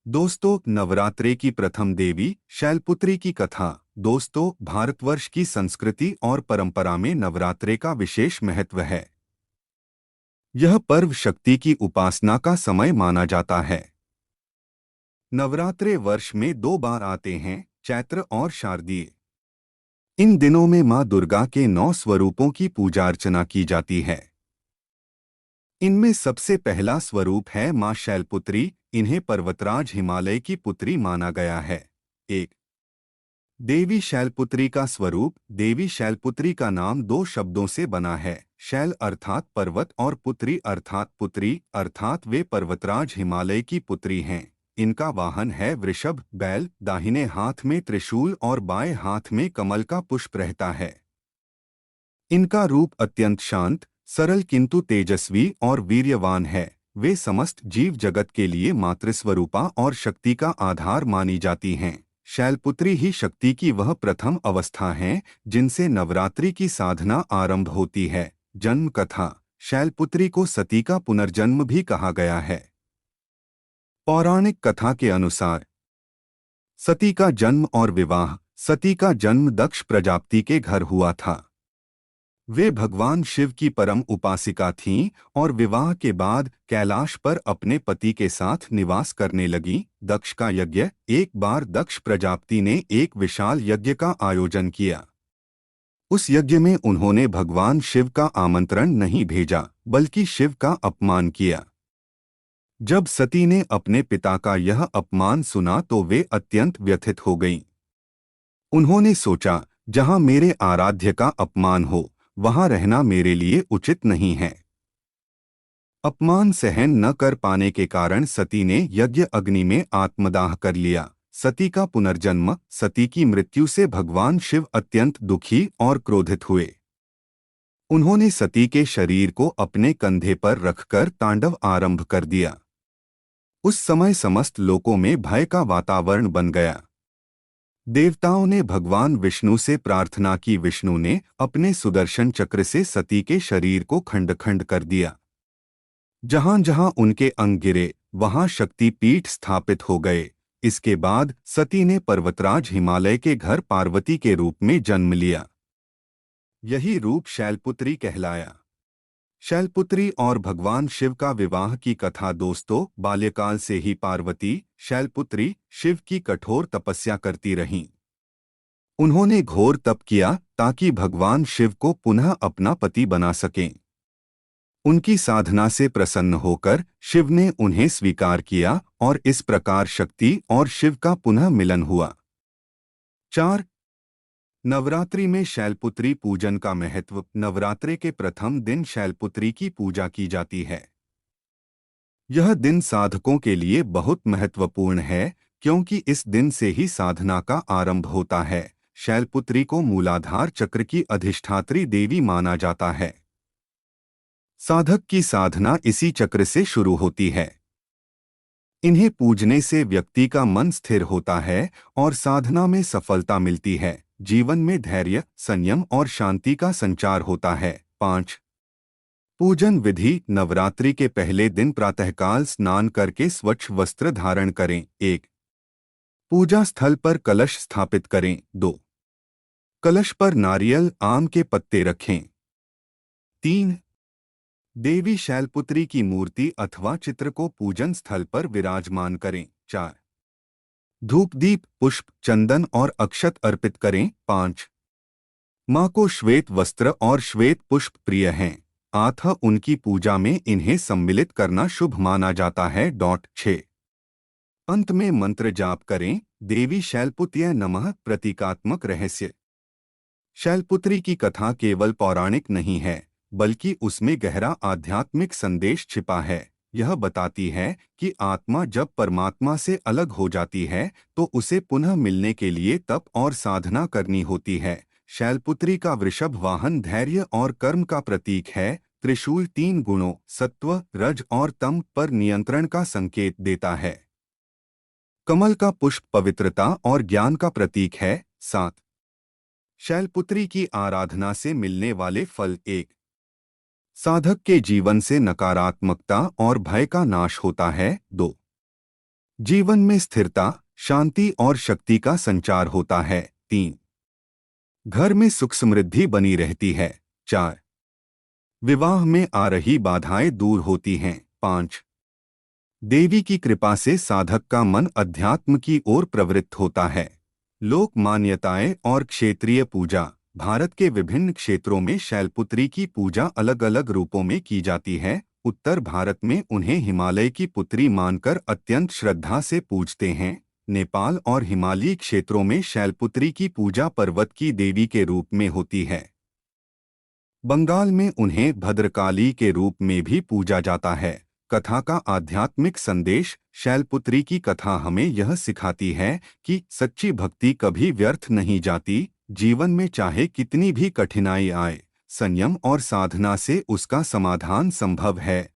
दोस्तों, नवरात्रे की प्रथम देवी शैलपुत्री की कथा। दोस्तों, भारतवर्ष की संस्कृति और परंपरा में नवरात्रे का विशेष महत्व है। यह पर्व शक्ति की उपासना का समय माना जाता है। नवरात्रे वर्ष में दो बार आते हैं, चैत्र और शारदीय। इन दिनों में मां दुर्गा के 9 स्वरूपों की पूजा अर्चना की जाती है। इनमें सबसे पहला स्वरूप है मां शैलपुत्री। इन्हें पर्वतराज हिमालय की पुत्री माना गया है। एक, देवी शैलपुत्री का स्वरूप। देवी शैलपुत्री का नाम दो शब्दों से बना है। शैल अर्थात पर्वत और पुत्री अर्थात पुत्री, अर्थात वे पर्वतराज हिमालय की पुत्री हैं। इनका वाहन है वृषभ, बैल। दाहिने हाथ में त्रिशूल और बाएं हाथ में कमल का पुष्प रहता है। इनका रूप अत्यंत शांत, सरल किंतु तेजस्वी और वीर्यवान है। वे समस्त जीव जगत के लिए मातृस्वरूपा और शक्ति का आधार मानी जाती हैं। शैलपुत्री ही शक्ति की वह प्रथम अवस्था है जिनसे नवरात्रि की साधना आरंभ होती है। जन्म कथा। शैलपुत्री को सती का पुनर्जन्म भी कहा गया है। पौराणिक कथा के अनुसार सती का जन्म और विवाह। सती का जन्म दक्ष प्रजापति के घर हुआ था। वे भगवान शिव की परम उपासिका थीं और विवाह के बाद कैलाश पर अपने पति के साथ निवास करने लगीं। दक्ष का यज्ञ। एक बार दक्ष प्रजापति ने एक विशाल यज्ञ का आयोजन किया। उस यज्ञ में उन्होंने भगवान शिव का आमंत्रण नहीं भेजा, बल्कि शिव का अपमान किया। जब सती ने अपने पिता का यह अपमान सुना तो वे अत्यंत व्यथित हो गईं। उन्होंने सोचा, जहां मेरे आराध्य का अपमान हो, वहां रहना मेरे लिए उचित नहीं है। अपमान सहन न कर पाने के कारण सती ने यज्ञ अग्नि में आत्मदाह कर लिया। सती का पुनर्जन्म। सती की मृत्यु से भगवान शिव अत्यंत दुखी और क्रोधित हुए। उन्होंने सती के शरीर को अपने कंधे पर रखकर तांडव आरंभ कर दिया। उस समय समस्त लोकों में भय का वातावरण बन गया। देवताओं ने भगवान विष्णु से प्रार्थना की। विष्णु ने अपने सुदर्शन चक्र से सती के शरीर को खंड खंड कर दिया। जहां जहां उनके अंग गिरे, वहां शक्ति पीठ स्थापित हो गए। इसके बाद सती ने पर्वतराज हिमालय के घर पार्वती के रूप में जन्म लिया। यही रूप शैलपुत्री कहलाया। शैलपुत्री और भगवान शिव का विवाह की कथा। दोस्तों, बाल्यकाल से ही पार्वती शैलपुत्री शिव की कठोर तपस्या करती रहीं। उन्होंने घोर तप किया ताकि भगवान शिव को पुनः अपना पति बना सकें। उनकी साधना से प्रसन्न होकर शिव ने उन्हें स्वीकार किया और इस प्रकार शक्ति और शिव का पुनः मिलन हुआ। 4. नवरात्रि में शैलपुत्री पूजन का महत्व। नवरात्रे के प्रथम दिन शैलपुत्री की पूजा की जाती है। यह दिन साधकों के लिए बहुत महत्वपूर्ण है, क्योंकि इस दिन से ही साधना का आरंभ होता है। शैलपुत्री को मूलाधार चक्र की अधिष्ठात्री देवी माना जाता है। साधक की साधना इसी चक्र से शुरू होती है। इन्हें पूजने से व्यक्ति का मन स्थिर होता है और साधना में सफलता मिलती है। जीवन में धैर्य, संयम और शांति का संचार होता है। 5. पूजन विधि। नवरात्रि के पहले दिन प्रातःकाल स्नान करके स्वच्छ वस्त्र धारण करें। 1. पूजा स्थल पर कलश स्थापित करें। 2. कलश पर नारियल, आम के पत्ते रखें। 3. देवी शैलपुत्री की मूर्ति अथवा चित्र को पूजन स्थल पर विराजमान करें। 4. धूप, दीप, पुष्प, चंदन और अक्षत अर्पित करें। 5. मां को श्वेत वस्त्र और श्वेत पुष्प प्रिय हैं, अतः उनकी पूजा में इन्हें सम्मिलित करना शुभ माना जाता है। 6. अंत में मंत्र जाप करें। देवी शैलपुत्र्यै नमः। प्रतीकात्मक रहस्य। शैलपुत्री की कथा केवल पौराणिक नहीं है, बल्कि उसमें गहरा आध्यात्मिक संदेश छिपा है। यह बताती है कि आत्मा जब परमात्मा से अलग हो जाती है तो उसे पुनः मिलने के लिए तप और साधना करनी होती है। शैलपुत्री का वृषभ वाहन धैर्य और कर्म का प्रतीक है। त्रिशूल 3 गुणों सत्व, रज और तम पर नियंत्रण का संकेत देता है। कमल का पुष्प पवित्रता और ज्ञान का प्रतीक है। 7. शैलपुत्री की आराधना से मिलने वाले फल। 1. साधक के जीवन से नकारात्मकता और भय का नाश होता है। 2. जीवन में स्थिरता, शांति और शक्ति का संचार होता है। 3. घर में सुख समृद्धि बनी रहती है। 4. विवाह में आ रही बाधाएं दूर होती हैं। 5. देवी की कृपा से साधक का मन अध्यात्म की ओर प्रवृत्त होता है। लोक मान्यताएं और क्षेत्रीय पूजा। भारत के विभिन्न क्षेत्रों में शैलपुत्री की पूजा अलग अलग रूपों में की जाती है। उत्तर भारत में उन्हें हिमालय की पुत्री मानकर अत्यंत श्रद्धा से पूजते हैं। नेपाल और हिमालयी क्षेत्रों में शैलपुत्री की पूजा पर्वत की देवी के रूप में होती है। बंगाल में उन्हें भद्रकाली के रूप में भी पूजा जाता है। कथा का आध्यात्मिक संदेश। शैलपुत्री की कथा हमें यह सिखाती है कि सच्ची भक्ति कभी व्यर्थ नहीं जाती। जीवन में चाहे कितनी भी कठिनाई आए, संयम और साधना से उसका समाधान संभव है।